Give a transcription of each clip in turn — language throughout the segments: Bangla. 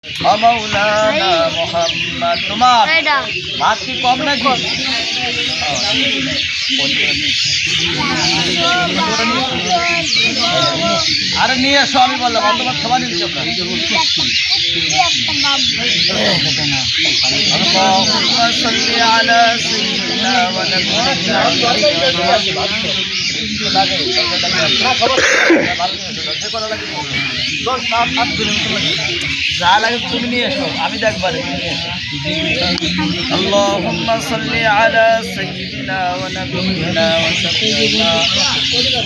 মাওলানা মুহাম্মদ। তোমার ভাত কি কম নাকি? আরে নিয়ে এসো, আমি বললাম তোমার খাবার নিতে যা লাগে তুমি নিয়ে এসো, আমি দেখবার আল্লাহুম্মা সাল্লি আলা সাইয়্যিদিনা ওয়া নাবিয়িনা ওয়া শাফিঈনা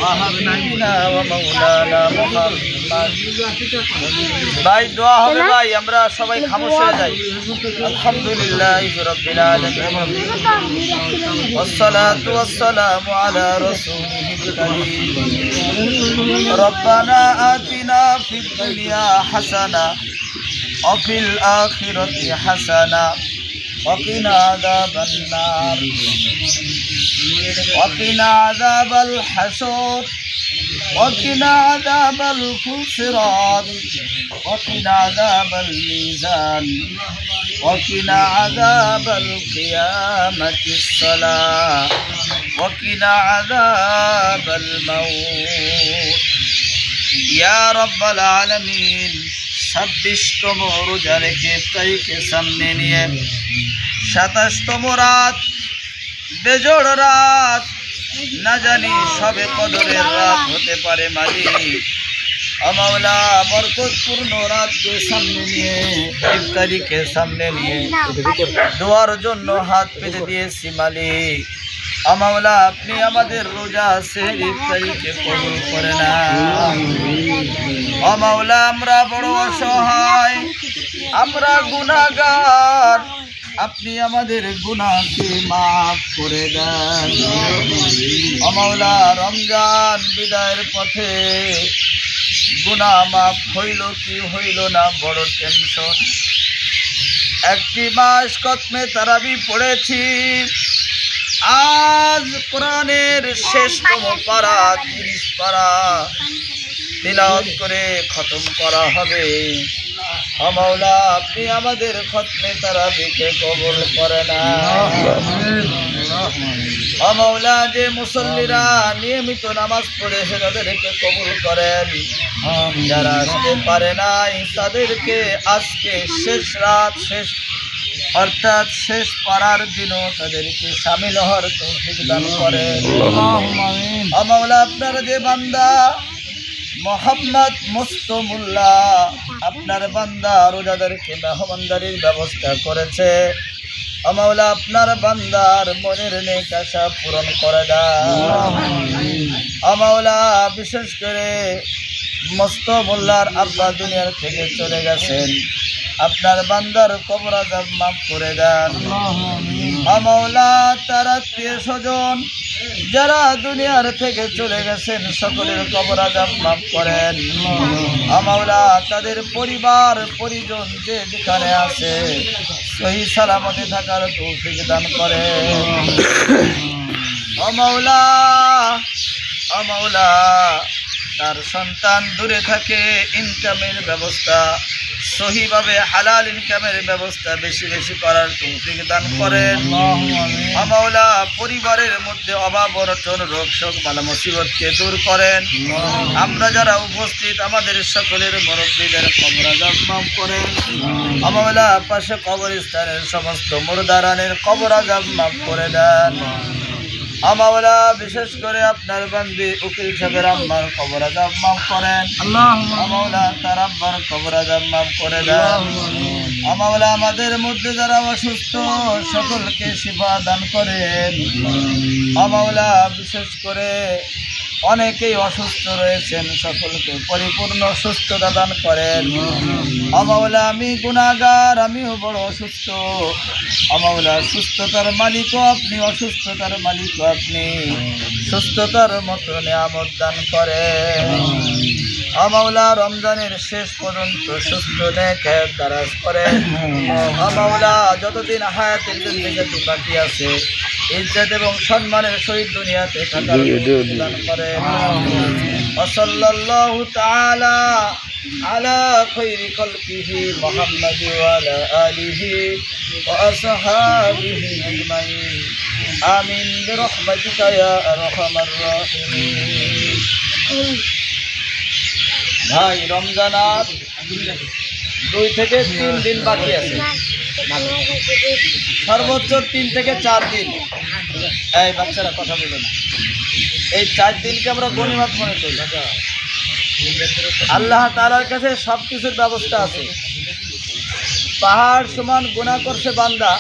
ওয়া হাবিবিনা ওয়া মাওলানা মুহাম্মদ। ভাই দোয়া হবে ভাই, আমরা সবাই খামোশ হয়ে যাই। আলহামদুলিল্লাহি রাব্বিল আলামিন ওয়াসসালাতু ওয়াসসালামু আলা রাসূলিল কারীম। রব্বানা আতিনা ফিদ দুনিয়া হাসানা ওয়া ফিল আখিরাতি হাসানা ওয়া কিনা আযাবান নার ওয়া কিনা আযাবাল হাসর ওয়া কিনা আযাবাল ফুসরাত ওয়া কিনা আযাবাল মিজান ওয়া কিনা আযাবাল কিয়ামাতিস সালাহ ওয়া কিনা আযাবাল মাউত ইয়া রাব্বাল আলামিন। 26তম রোজা রেখে ইফতারিকে সামনে নিয়ে 27তম রাত, বেজোড় রাত, না জানি সবে কদরের রাত হতে পারে মালিক। মাওলা বরকতপূর্ণ রাতকে সামনে নিয়ে, ইফতারিকে সামনে নিয়ে দোয়ার জন্য হাত পেতে দিয়েছি মালিক। মাওলা আপনি আমাদের রোজা সেহরি ইফতারিকে কবুল করে না। মাওলা আমরা বড় অসহায়, আমরা গুনাহগার, আপনি আমাদের গুনাহকে মাফ করে দেন। মাওলা রমজান বিদায়ের পথে গুনাহ মাফ হইল কি হইল না বড় টেনশন। একটি মাস খতমে তারাবি পড়েছি, আজ কোরআনের শেষতম পারা 30 পারা তিলাওয়াত করে খতম করা হবে। মাওলা আপনি আমাদের খতমে তারাবিকে কবুল করে না। মাওলা যে মুসল্লিরা নিয়মিত নামাজ পড়েছে তাদেরকে কবুল করেন, যারা আসতে পারে নাই তাদেরকে আজকে শেষ রাত, শেষ অর্থাৎ শেষ পারার দিনও তাদেরকে শামিল হওয়ার তৌফিক দান করেন। মাওলা আপনার যে বান্দা মোহাম্মদ মুস্তমুল্লাহ, আপনার বান্দা রোজাদারকে মেহমানদারির ব্যবস্থা করেছে, মাওলা আপনার বান্দার মনের নেক আশা পূরণ করে দাও। মাওলা বিশেষ করে মুস্তমুল্লাহর আব্বা দুনিয়ার থেকে চলে গেছেন, আপনার বান্দার কবর আযাব মাফ করে দেন। মাওলা তার আত্মীয় স্বজন যারা দুনিয়ার থেকে চলে গেছেন সকলের কবর আযাব মাফ করেন। মাওলা তাদের পরিবার পরিজন যে যেখানে আছে সহি সালামতে থাকার তৌফিক দান করেন। মাওলা তার সন্তান দূরে থাকে, ইনকামের ব্যবস্থা সহিভাবে হালাল ইনকামের ব্যবস্থা বেশি বেশি করার তৌফিক দান করেন। মাওলা পরিবারের মধ্যে অভাব অনটন রোগ শোক বালা মুসিবতকে দূর করেন। আমরা যারা উপস্থিত আমাদের সকলের মুরব্বীদের কবর আযাব মাফ করেন। মাওলা পাশে কবরস্থানের সমস্ত মুর্দারানের কবর আযাব মাফ করে দেন। মাওলা বিশেষ করে আপনার বান্দি উকিল সাহেবের আম্মার কবর আযাব মাফ করেন। মাওলা তার আব্বার কবর আযাব মাফ করে দেন। মাওলা আমাদের মধ্যে যারা অসুস্থ সকলকে শিফা দান করেন। মাওলা বিশেষ করে অনেকেই অসুস্থ রয়েছেন, সকলকে পরিপূর্ণ সুস্থতা দান করেন। মাওলা আমি গুনাহগার, আমিও বড় অসুস্থ। মাওলা সুস্থতার মালিকও আপনি, অসুস্থতার মালিকও আপনি, সুস্থতার মতো নিয়ামত দান করেন। মাওলা রমজানের শেষ পর্যন্ত সুস্থ নেক হায়াত দারাজ করেন। মাওলা যতদিন হায়াতের জিন্দেগি বাকি আছে ইজ্জত এবং সম্মানের সহিত দুনিয়াতে থাকার দান করেন। ওয়া সাল্লাল্লাহু তাআলা على خير خلقه محمد وعلى آله وأصحابه أجمعين آمين برحمتك يا أرحم الراحمين ভাই রমজান আর 2 থেকে 3 দিন বাকি আছে সর্বোচ্চ 3 থেকে 4 দিন এই বাচ্চারা কথা বলো না এই 4 দিনকে আমরা গনিমত মনে করি আল্লাহ তাআলার কাছে সবকিছুর ব্যবস্থা আছে পাহাড় সমান গুনাহ করছে বান্দা